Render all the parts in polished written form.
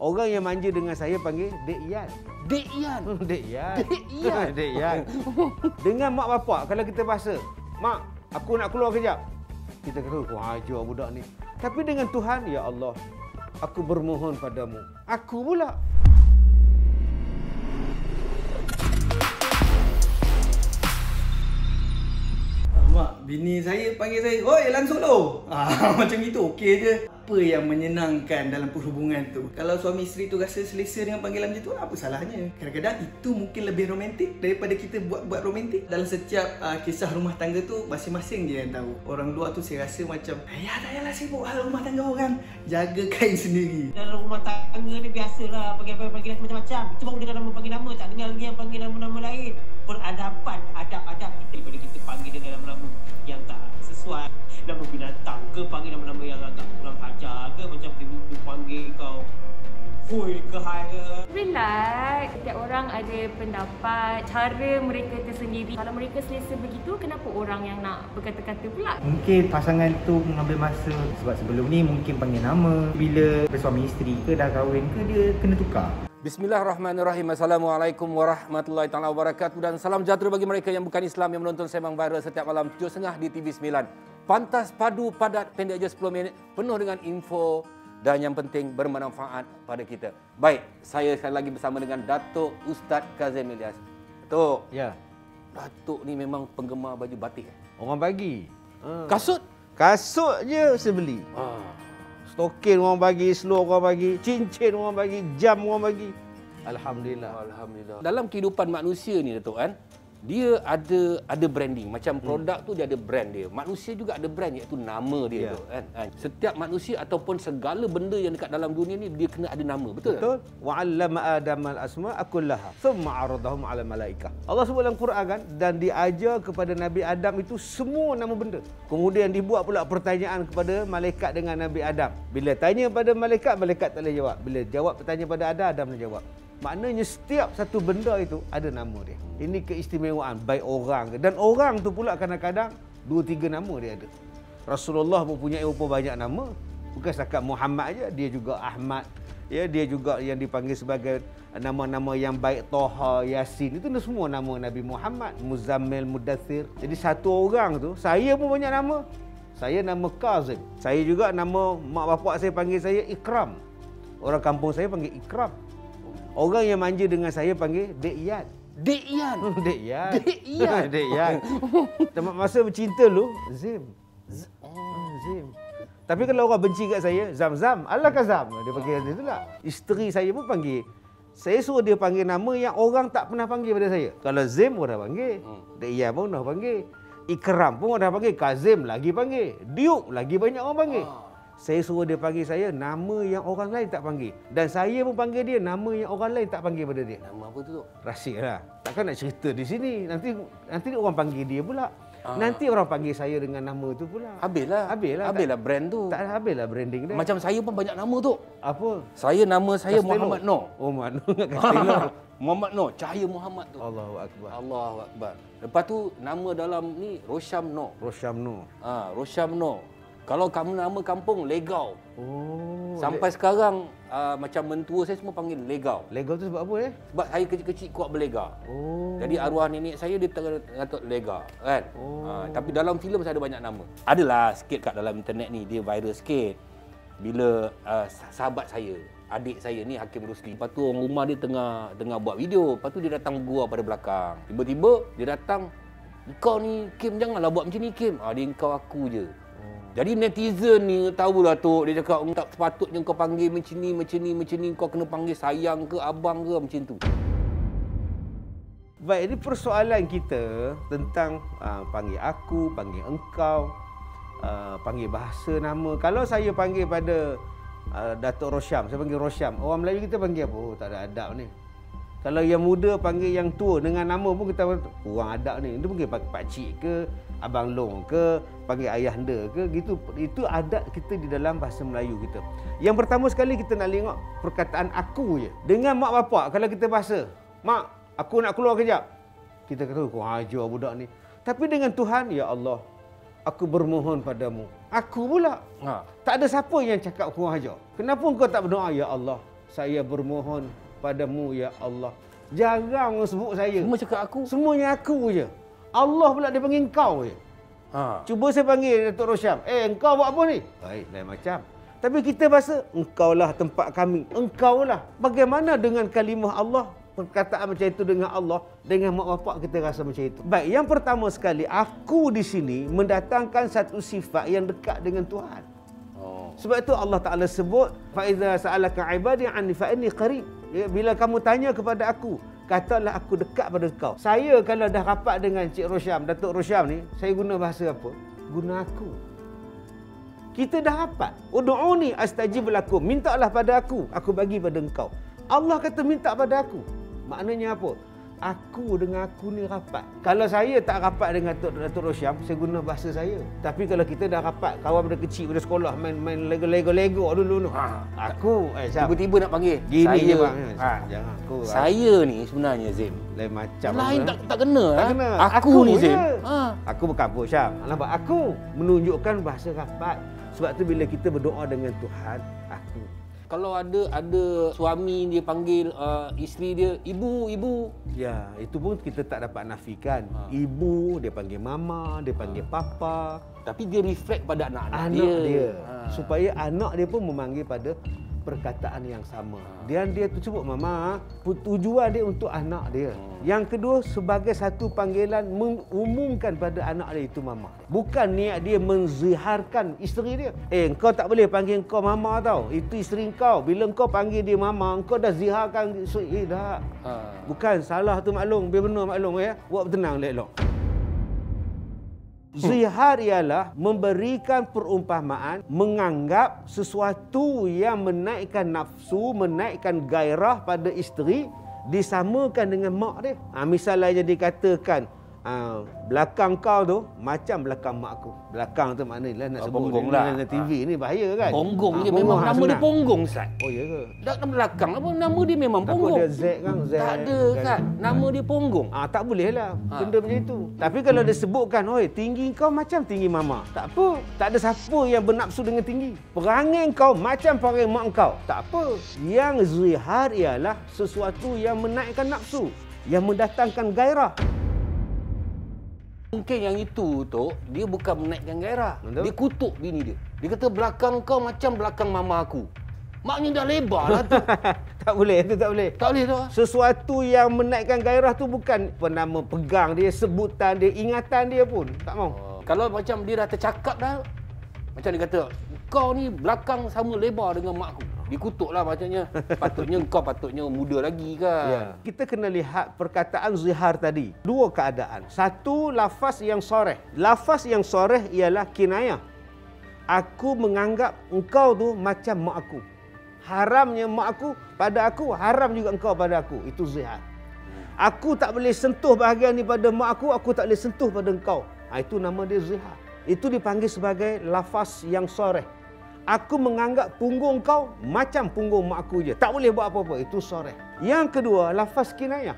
Orang yang manja dengan saya panggil Dek Yan. Dek Yan. Dek Yan. Dek Yan. Dek Yan. Dengan mak bapak kalau kita bahasa, "Mak, aku nak keluar kejap." Kita kata, "Wah, ajar budak ni." Tapi dengan Tuhan, "Ya Allah, aku bermohon padamu." Aku pula. Mak, bini saya panggil saya, "Oi, Lan Solo." Macam itu okey je. Apa yang menyenangkan dalam perhubungan tu? Kalau suami isteri tu rasa selesa dengan panggilan macam tu, apa salahnya? Kadang-kadang itu mungkin lebih romantik daripada kita buat romantik. Dalam setiap kisah rumah tangga tu, masing-masing je yang tahu. Orang luar tu saya rasa macam, "Ya, tak payahlah sibuk hal rumah tangga orang. Jaga kain sendiri." Dalam rumah tangga ni biasalah panggilan macam-macam. Cuma udah dalam panggil nama, tak dengar lagi yang panggil nama-nama lain. Peradaban, adab-adab kita daripada kita panggil dengan nama yang tak sesuai. Nama binatang ke, panggil nama-nama yang agak kurang ajar ke, macam tiba-tiba panggil kau Fui ke hai ke. Relax, setiap orang ada pendapat, cara mereka tersendiri. Kalau mereka selesa begitu, kenapa orang yang nak berkata-kata pula? Mungkin pasangan tu mengambil masa sebab sebelum ni mungkin panggil nama. Bila bersuami isteri ke dah kahwin ke, dia kena tukar. Bismillahirrahmanirrahim. Assalamualaikum warahmatullahi taala wabarakatuh dan salam sejahtera bagi mereka yang bukan Islam yang menonton Sembang Viral setiap malam 7.30 di TV9. Pantas, padu, padat, pendek je 10 minit, penuh dengan info dan yang penting bermanfaat pada kita. Baik, saya sekali lagi bersama dengan Datuk Ustaz Kazim Ilyas. Datuk. Ya. Datuk ni memang penggemar baju batik. Orang bagi. Kasut? Kasut je saya beli. Stokin orang bagi, seluar orang bagi, cincin orang bagi, jam orang bagi. Alhamdulillah. Alhamdulillah. Dalam kehidupan manusia ni Datuk kan, dia ada branding. Macam produk tu dia ada brand dia. Manusia juga ada brand iaitu nama dia tu kan. Setiap manusia ataupun segala benda yang dekat dalam dunia ni dia kena ada nama, betul? Betul. Wa 'allama Adama al-asma'a kullaha thumma 'aradahum 'ala malaikah. Allah sebut dalam Quran kan, dan diajar kepada Nabi Adam itu semua nama benda. Kemudian dibuat pula pertanyaan kepada malaikat dengan Nabi Adam. Bila tanya pada malaikat, malaikat tak boleh jawab. Bila jawab bertanya pada Adam, Adam boleh jawab. Maknanya setiap satu benda itu ada nama dia. Ini keistimewaan baik orang ke. Dan orang tu pula kadang-kadang 2-3 nama dia ada. Rasulullah mempunyai berapa banyak nama. Bukan setakat Muhammad aja, dia juga Ahmad. Ya, dia juga yang dipanggil sebagai nama-nama yang baik, Toha, Yasin. Itu semua nama Nabi Muhammad, Muzammil, Mudathir. Jadi satu orang tu, saya pun banyak nama. Saya nama Kazim. Saya juga nama mak bapak saya panggil saya Ikram. Orang kampung saya panggil Ikram. Orang yang manja dengan saya panggil Dek Yan. Dek Yan. Dek Yan. Dek Yan. Dek Yan. Masa bercinta lu, Zim. Zim. Tapi kalau orang benci kat saya, Zam-Zam. Allah Kazam. Dia panggil macam itulah. Isteri saya pun panggil. Saya suruh dia panggil nama yang orang tak pernah panggil pada saya. Kalau Zim pun dah panggil. Dek Yan pun dah panggil. Ikram pun dah panggil. Kazim lagi panggil. Diuk lagi banyak orang panggil. Saya suruh dia panggil saya nama yang orang lain tak panggil. Dan saya pun panggil dia nama yang orang lain tak panggil pada dia. Nama apa tu? Rahsialah. Takkan nak cerita di sini. Nanti orang panggil dia pula. Nanti orang panggil saya dengan nama tu pula. Habislah brand tu. Tak habislah branding dia. Macam saya pun banyak nama tu. Apa? Nama saya Castello. Muhammad Noor. Oh, Muhammad Noor. Castello. Muhammad Noor, Cahaya Muhammad tu. Allahu Akbar. Allahu Akbar. Lepas tu nama dalam ni Rosham Noor. Rosham Noor. Rosham Noor. Kalau kamu nama kampung Legau. Oh. Sampai sekarang macam mentua saya semua panggil Legau. Legau tu sebab apa Sebab saya kecil-kecil kuat berlega. Oh. Jadi arwah nenek saya dia Datuk Lega kan. Tapi dalam filem saya ada banyak nama. Adalah sikit kat dalam internet ni dia viral sikit. Bila sahabat saya, adik saya ni Hakim Rusli. Lepas tu orang rumah dia tengah buat video. Lepas tu dia datang gua pada belakang. Tiba-tiba dia datang, "Kau ni Kim, janganlah buat macam ni Kim." Dia engkau aku je. Jadi netizen ni tahulah tu, dia cakap tak sepatutnya kau panggil macam ni, kau kena panggil sayang ke abang ke macam tu. Baik, ini persoalan kita tentang panggil aku, panggil engkau, panggil bahasa nama. Kalau saya panggil pada Datuk Rosham, saya panggil Rosham. Orang Melayu kita panggil apa? Oh, tak ada adab ni. Kalau yang muda panggil yang tua dengan nama pun kita kurang adab ni. Itu panggil pakcik ke, abang long ke, panggil ayahanda ke, gitu. Itu adat kita di dalam bahasa Melayu kita. Yang pertama sekali kita nak tengok perkataan aku je. Dengan mak bapak kalau kita bahasa, "Mak, aku nak keluar kejap." Kita kata, "Kau ajar budak ni." Tapi dengan Tuhan, "Ya Allah, aku bermohon padamu." Aku pula. Tak ada siapa yang cakap kurang ajar. Kenapa kau tak berdoa, "Ya Allah, saya bermohon padamu ya Allah. Jarang orang sebut saya. Semua cakap aku. Semuanya aku je. Allah pula dia panggil kau je. Cuba saya panggil Datuk Rosyam. Engkau buat apa ni? Baik, lain macam. Tapi kita rasa, engkaulah tempat kami. Engkaulah. Bagaimana dengan kalimah Allah? Perkataan macam itu dengan Allah, dengan mak bapak kita rasa macam itu. Baik, yang pertama sekali, aku di sini mendatangkan satu sifat yang dekat dengan Tuhan. Sebab itu Allah Ta'ala sebut, فَإِذَا سَأَلَكَ عِبَادِي عَنِّي فَإِنِّي قَرِيبٌ. Bila kamu tanya kepada aku, katalah aku dekat pada kau. Saya kalau dah rapat dengan Cik Rosyam, Datuk Rosyam ni, saya guna bahasa apa? Guna aku. Kita dah rapat. Ud'uni astajib lakum. Mintalah pada aku bagi pada engkau. Allah kata minta pada aku. Maknanya apa? Aku dengan aku ni rapat. Kalau saya tak rapat dengan Datuk Rosyam, saya guna bahasa saya. Tapi kalau kita dah rapat, kawan pada kecil, pada sekolah, main Lego dulu. Aku, tiba-tiba nak panggil. Gini saya, je bang. Jangan aku. Saya ni sebenarnya Zim. Lain macam. Lain tak kena. Tak kena. Aku ni Zim. Aku bukan apa Syam. Nampak aku menunjukkan bahasa rapat. Sebab tu bila kita berdoa dengan Tuhan, aku. Kalau ada suami dia panggil isteri dia ibu. Ya, itu pun kita tak dapat nafikan. Ibu, dia panggil mama, dia panggil papa. Tapi dia reflect pada anak-anak dia. Supaya anak dia pun memanggil pada perkataan yang sama. Dan dia tu sebut mama, tujuan dia untuk anak dia. Yang kedua, sebagai satu panggilan mengumumkan pada anak dia itu mama. Bukan niat dia menziharkan isteri dia. Engkau tak boleh panggil engkau mama tau. Itu isteri engkau. Bila engkau panggil dia mama, engkau dah ziharkan isteri. Tak. Bukan, salah tu maklum. Biar benar maklum ya. Buat bertenang elok. Zihar ialah memberikan perumpamaan, menganggap sesuatu yang menaikkan nafsu, menaikkan gairah pada isteri disamakan dengan mak dia. Misalnya dikatakan, belakang kau tu macam belakang mak aku. Belakang tu maknanya nak sebut dalam TV ni bahaya kan. Ponggong dia memang nama dia Ponggong Ustaz. Oh ya ke? Dak belakang apa nama dia memang Ponggong. Takut dia Z kan, Z. Tak ada kan. Nama dia Ponggong. Tak boleh lah benda macam itu. Tapi kalau dia sebutkan, oi tinggi kau macam tinggi mama. Tak apa. Tak ada siapa yang bernafsu dengan tinggi. Perangai kau macam perangai mak kau. Tak apa. Yang zihar ialah sesuatu yang menaikkan nafsu, yang mendatangkan gairah. Mungkin yang itu tu dia bukan menaikkan gairah. Betul? Dia kutuk bini dia. Dia kata belakang kau macam belakang mama aku. Maknanya dah lebar lah tu. Tak boleh, itu tak boleh. Tak boleh tu. Sesuatu yang menaikkan gairah tu bukan nama pegang dia, sebutan dia, ingatan dia pun. Tak mau. Kalau macam dia dah tercakap dah, macam dia kata, kau ni belakang sama lebar dengan mak aku. Dikutuklah macamnya. Patutnya muda lagi kan. Ya. Kita kena lihat perkataan zihar tadi. Dua keadaan. Satu, lafaz yang soreh. Lafaz yang soreh ialah kinayah. Aku menganggap engkau tu macam mak aku. Haramnya mak aku pada aku, haram juga engkau pada aku. Itu zihar. Aku tak boleh sentuh bahagian ni pada mak aku tak boleh sentuh pada engkau. Itu nama dia zihar. Itu dipanggil sebagai lafaz yang soreh. Aku menganggap punggung kau macam punggung mak aku je. Tak boleh buat apa-apa. Itu soreh. Yang kedua, lafaz kinayah.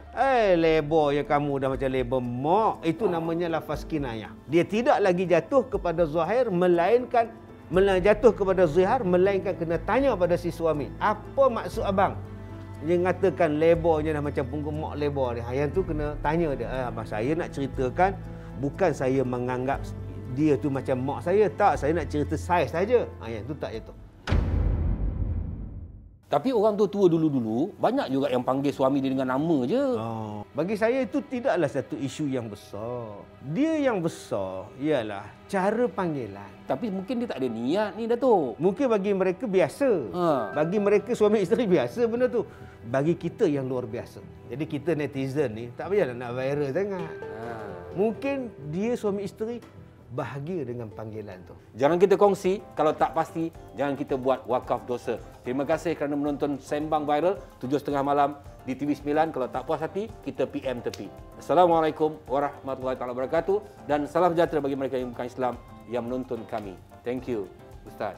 Lebar ya kamu dah macam lebar mak. Itu namanya lafaz kinayah. Dia tidak lagi jatuh kepada zahir, melainkan jatuh kepada zihar, melainkan kena tanya pada si suami. Apa maksud abang? Dia mengatakan lebarnya dah macam punggung mak lebar dia. Yang tu kena tanya dia. Abang, saya nak ceritakan bukan saya menganggap dia tu macam mak saya. Tak, saya nak cerita saiz saja. Yang tu tak jatuh. Tapi orang tua dulu-dulu banyak juga yang panggil suami dia dengan nama je. Bagi saya itu tidaklah satu isu yang besar. Dia yang besar ialah cara panggilan. Tapi mungkin dia tak ada niat ni Datuk. Mungkin bagi mereka biasa. Bagi mereka suami isteri biasa benda tu. Bagi kita yang luar biasa. Jadi kita netizen ni tak payahlah nak viral sangat. Mungkin dia suami isteri bahagia dengan panggilan tu. Jangan kita kongsi, kalau tak pasti, jangan kita buat wakaf dosa. Terima kasih kerana menonton Sembang Viral 7.30 malam di TV9. Kalau tak puas hati, kita PM tepi. Assalamualaikum warahmatullahi wabarakatuh dan salam sejahtera bagi mereka yang bukan Islam yang menonton kami. Thank you, Ustaz.